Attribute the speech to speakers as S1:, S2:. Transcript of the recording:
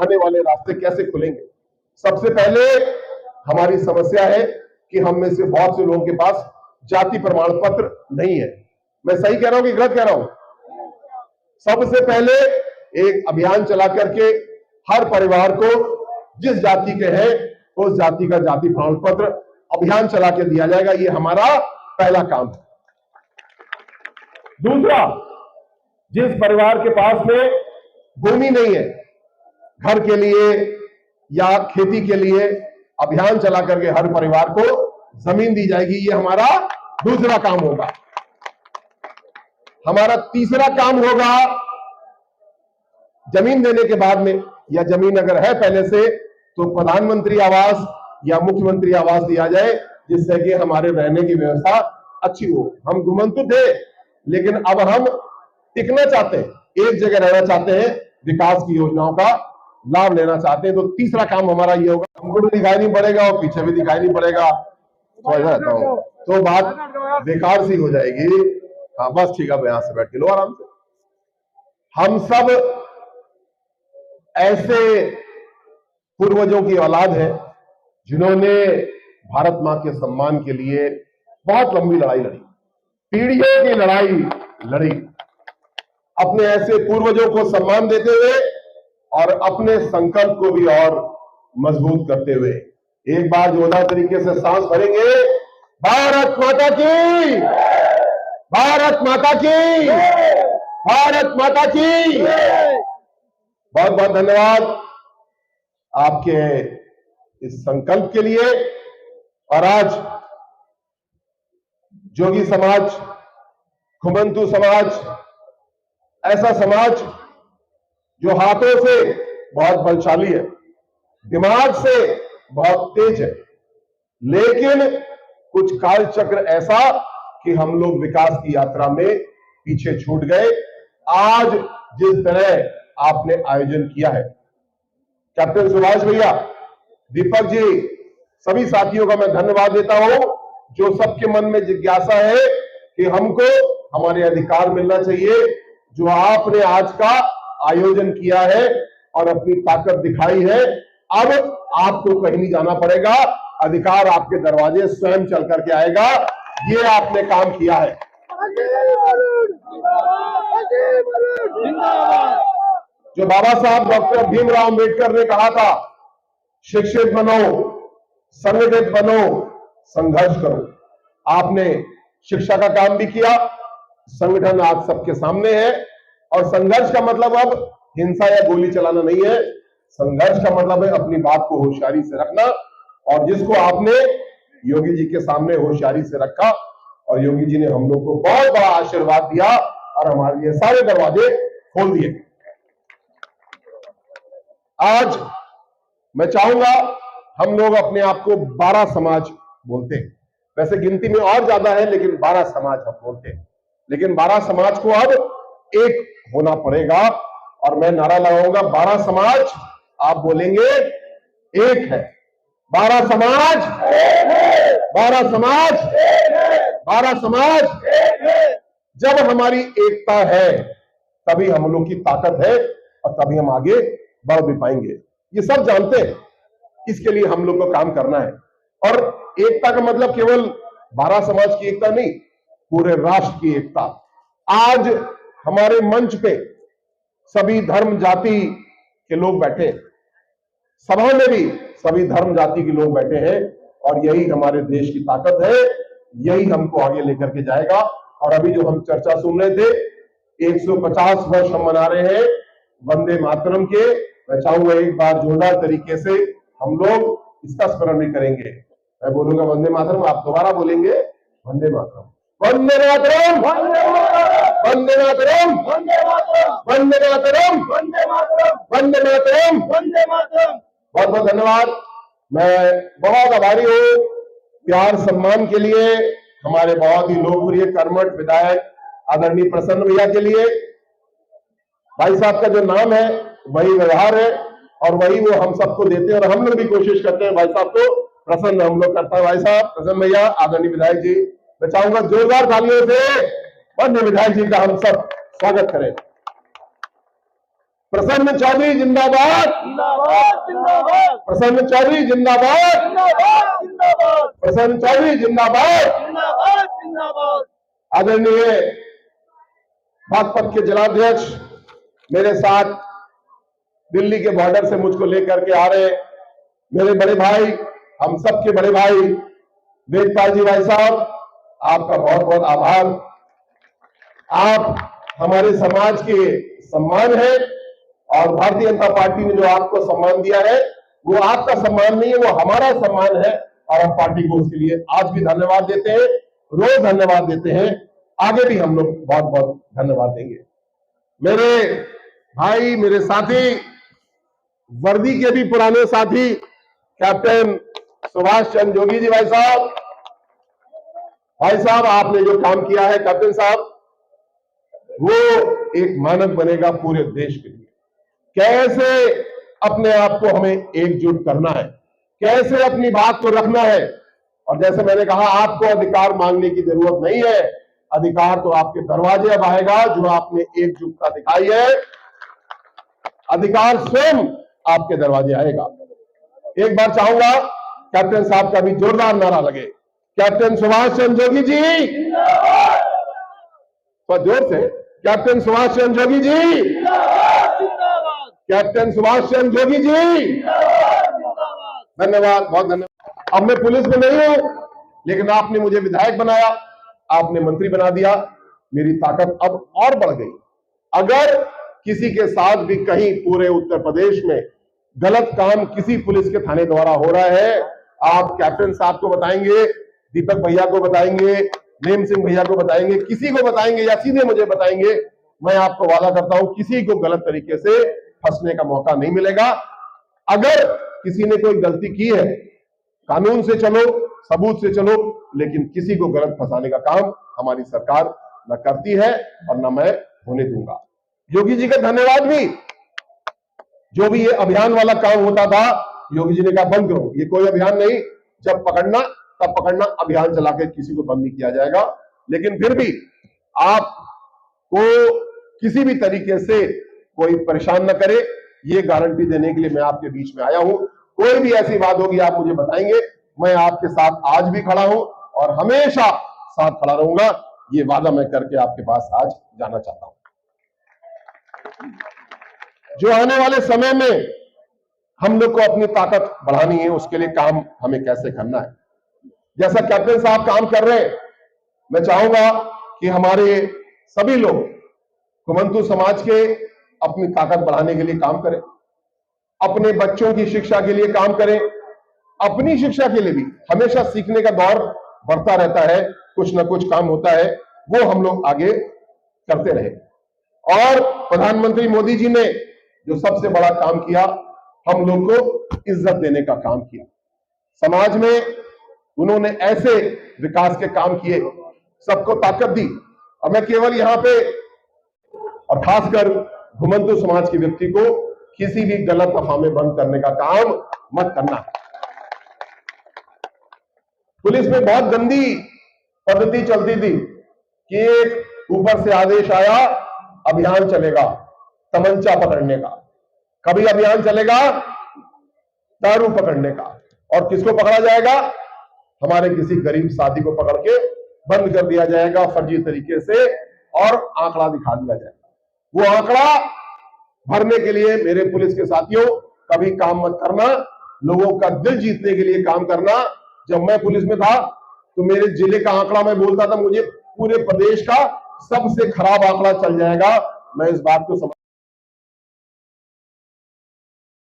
S1: आने वाले रास्ते कैसे खुलेंगे। सबसे पहले हमारी समस्या है कि हम में से बहुत से लोगों के पास जाति प्रमाण पत्र नहीं है। मैं सही कह रहा हूं कि गलत कह रहा हूं? सबसे पहले एक अभियान चला करके हर परिवार को जिस जाति के हैं उस जाति का जाति प्रमाण पत्र अभियान चला के दिया जाएगा। ये हमारा पहला काम है। दूसरा, जिस परिवार के पास में भूमि नहीं है घर के लिए या खेती के लिए, अभियान चला करके हर परिवार को जमीन दी जाएगी। ये हमारा दूसरा काम होगा। हमारा तीसरा काम होगा, जमीन देने के बाद में या जमीन अगर है पहले से तो प्रधानमंत्री आवास या मुख्यमंत्री आवास दिया जाए, जिससे कि हमारे रहने की व्यवस्था अच्छी हो। हम घुमंतु थे, लेकिन अब हम टिकना चाहते हैं, एक जगह रहना चाहते हैं, विकास की योजनाओं का लाभ लेना चाहते हैं। तो तीसरा काम हमारा ये होगा। हमको भी दिखाई नहीं पड़ेगा और पीछे भी दिखाई नहीं पड़ेगा, तो बात बेकार सी हो जाएगी। हाँ बस ठीक है, अब यहां से बैठ के लो आराम से। हम सब ऐसे पूर्वजों की औलाद है जिन्होंने भारत मां के सम्मान के लिए बहुत लंबी लड़ाई लड़ी, पीढ़ियों की लड़ाई लड़ी। अपने ऐसे पूर्वजों को सम्मान देते हुए और अपने संकल्प को भी और मजबूत करते हुए एक बार जोरदार तरीके से सांस भरेंगे। भारत माता की, भारत माता की, भारत माता की। बहुत बहुत धन्यवाद आपके इस संकल्प के लिए। और आज जोगी समाज, घुमंतु समाज, ऐसा समाज जो हाथों से बहुत बलशाली है, दिमाग से बहुत तेज है, लेकिन कुछ काल चक्र ऐसा कि हम लोग विकास की यात्रा में पीछे छूट गए। आज जिस तरह आपने आयोजन किया है, कैप्टन सुभाष भैया, दीपक जी, सभी साथियों का मैं धन्यवाद देता हूं, जो सबके मन में जिज्ञासा है कि हमको हमारे अधिकार मिलना चाहिए। जो आपने आज का आयोजन किया है और अपनी ताकत दिखाई है, अब आपको कहीं नहीं जाना पड़ेगा, अधिकार आपके दरवाजे स्वयं चल करके आएगा। ये आपने काम किया है। जो बाबा साहब डॉक्टर भीमराव अंबेडकर ने कहा था, शिक्षित बनो, संगठित बनो, संघर्ष करो, आपने शिक्षा का काम भी किया। संगठन आज सबके सामने है और संघर्ष का मतलब अब हिंसा या गोली चलाना नहीं है। संघर्ष का मतलब है अपनी बात को होशियारी से रखना, और जिसको आपने योगी जी के सामने होशियारी से रखा और योगी जी ने हम लोग को बहुत बड़ा आशीर्वाद दिया और हमारे लिए सारे दरवाजे खोल दिए। आज मैं चाहूंगा, हम लोग अपने आप को 12 समाज बोलते हैं, वैसे गिनती में और ज्यादा है, लेकिन 12 समाज हम बोलते हैं। लेकिन 12 समाज को अब एक होना पड़ेगा और मैं नारा लगाऊंगा, 12 समाज, आप बोलेंगे एक है। 12 समाज, 12 समाज, 12 समाज। जब हमारी एकता है तभी हम लोग की ताकत है और तभी हम आगे बढ़ भी पाएंगे। ये सब जानते हैं, इसके लिए हम लोग को काम करना है। और एकता का मतलब केवल 12 समाज की एकता नहीं, पूरे राष्ट्र की एकता। आज हमारे मंच पे सभी धर्म जाति के लोग बैठे हैं, सभा में भी सभी धर्म जाति के लोग बैठे हैं, और यही हमारे देश की ताकत है, यही हमको आगे लेकर के जाएगा। और अभी जो हम चर्चा सुन रहे थे, 150 वर्ष हम मना रहे हैं वंदे मातरम के। मैं चाहूंगा एक बार जोरदार तरीके से हम लोग इसका स्मरण भी करेंगे। मैं बोलूंगा वंदे मातरम, आप दोबारा बोलेंगे वंदे मातरम, वंदे मातरम, वंदे मातरम, वंदे मातरम, वंदे मातरम, वंदे मातरम, वंदे मातरम, वंदे मातरम। बहुत बहुत धन्यवाद। मैं बहुत आभारी हूँ प्यार सम्मान के लिए, हमारे बहुत ही लोकप्रिय कर्मठ विधायक आदरणीय प्रसन्न भैया के लिए। भाई साहब का जो नाम है वही व्यवहार है और वही वो हम सबको देते हैं, और हम लोग भी कोशिश करते हैं भाई साहब को प्रसन्न हम लोग करता है। भाई साहब, प्रसन्न भैया, आदरणीय विधायक जी, मैं चाहूंगा जोरदार तालियों से माननीय विधायक जी का हम सब स्वागत करें। प्रसन्न चौधरी जिंदाबाद,
S2: जिंदाबाद जिंदाबाद,
S1: प्रसन्न चौधरी जिंदाबाद,
S2: जिंदाबाद जिंदाबाद,
S1: प्रसन्न चौधरी जिंदाबाद।
S2: जिंदाबाद जिंदाबाद।
S1: आदरणीय बागपत के जिलाध्यक्ष मेरे साथ दिल्ली के बॉर्डर से मुझको लेकर के आ रहे मेरे बड़े भाई, हम सबके बड़े भाई वेदपाल जी भाई साहब, आपका बहुत बहुत आभार। आप हमारे समाज के सम्मान है और भारतीय जनता पार्टी ने जो आपको सम्मान दिया है वो आपका सम्मान नहीं है, वो हमारा सम्मान है और हम पार्टी को उसके लिए आज भी धन्यवाद देते हैं, रोज धन्यवाद देते हैं, आगे भी हम लोग बहुत बहुत धन्यवाद देंगे। मेरे भाई, मेरे साथी, वर्दी के भी पुराने साथी कैप्टन सुभाष चंद्र जोगी जी भाई साहब, आपने जो काम किया है कैप्टन साहब, वो एक मानक बनेगा पूरे देश के लिए। कैसे अपने आप को हमें एकजुट करना है, कैसे अपनी बात को रखना है। और जैसे मैंने कहा, आपको अधिकार मांगने की जरूरत नहीं है, अधिकार तो आपके दरवाजे अब आएगा। जो आपने एकजुटता दिखाई है, अधिकार स्वयं आपके दरवाजे आएगा। एक बार चाहूंगा कैप्टन साहब का भी जोरदार नारा लगे, कैप्टन सुभाष चंद्र जोगी जी, तो जोर से, कैप्टन सुभाष चंद्र जोगी जी, कैप्टन सुभाष चंद्र जोगी जी। धन्यवाद, बहुत धन्यवाद। अब मैं पुलिस में नहीं हूं, लेकिन आपने मुझे विधायक बनाया, आपने मंत्री बना दिया, मेरी ताकत अब और बढ़ गई। अगर किसी के साथ भी कहीं पूरे उत्तर प्रदेश में गलत काम किसी पुलिस के थाने द्वारा हो रहा है, आप कैप्टन साहब को बताएंगे, दीपक भैया को बताएंगे, नेम सिंह भैया को बताएंगे, किसी को बताएंगे या सीधे मुझे बताएंगे, मैं आपको वादा करता हूं किसी को गलत तरीके से फंसने का मौका नहीं मिलेगा। अगर किसी ने कोई गलती की है, कानून से चलो, सबूत से चलो, लेकिन किसी को गलत फंसाने का काम हमारी सरकार न करती है और न मैं होने दूंगा। योगी जी का धन्यवाद भी, जो भी ये अभियान वाला काम होता था, योगी जी ने कहा बंद करो, ये कोई अभियान नहीं, जब पकड़ना तब पकड़ना, अभियान चला के किसी को बंद नहीं किया जाएगा। लेकिन फिर भी आपको किसी भी तरीके से कोई परेशान न करे, ये गारंटी देने के लिए मैं आपके बीच में आया हूं। कोई भी ऐसी बात होगी आप मुझे बताएंगे, मैं आपके साथ आज भी खड़ा हूं और हमेशा साथ खड़ा रहूंगा। ये वादा मैं करके आपके पास आज जाना चाहता हूं। जो आने वाले समय में हम लोग को अपनी ताकत बढ़ानी है, उसके लिए काम हमें कैसे करना है, जैसा कैप्टन साहब काम कर रहे हैं, मैं चाहूंगा कि हमारे सभी लोग कुमंतु समाज के अपनी ताकत बढ़ाने के लिए काम करें, अपने बच्चों की शिक्षा के लिए काम करें, अपनी शिक्षा के लिए भी हमेशा सीखने का दौर बढ़ता रहता है, कुछ ना कुछ काम होता है, वो हम लोग आगे करते रहे। और प्रधानमंत्री मोदी जी ने जो सबसे बड़ा काम किया, हम लोग को इज्जत देने का काम किया। समाज में उन्होंने ऐसे विकास के काम किए, सबको ताकत दी। और मैं केवल यहां पे और खासकर घुमंतु समाज के व्यक्ति को किसी भी गलत अफवाह में बंद करने का काम मत करना। पुलिस में बहुत गंदी पद्धति चलती थी कि एक ऊपर से आदेश आया, अभियान चलेगा तमंचा पकड़ने का, कभी अभियान चलेगा दारू पकड़ने का, और किसको पकड़ा जाएगा? हमारे किसी गरीब साथी को पकड़ के बंद कर दिया जाएगा फर्जी तरीके से और आंकड़ा दिखा दिया जाएगा। वो आंकड़ा भरने के लिए मेरे पुलिस के साथियों कभी काम मत करना, लोगों का दिल जीतने के लिए काम करना। जब मैं पुलिस में था तो मेरे जिले का आंकड़ा मैं बोलता था, मुझे पूरे प्रदेश का सबसे खराब आंकड़ा चल जाएगा। मैं इस बात को समझ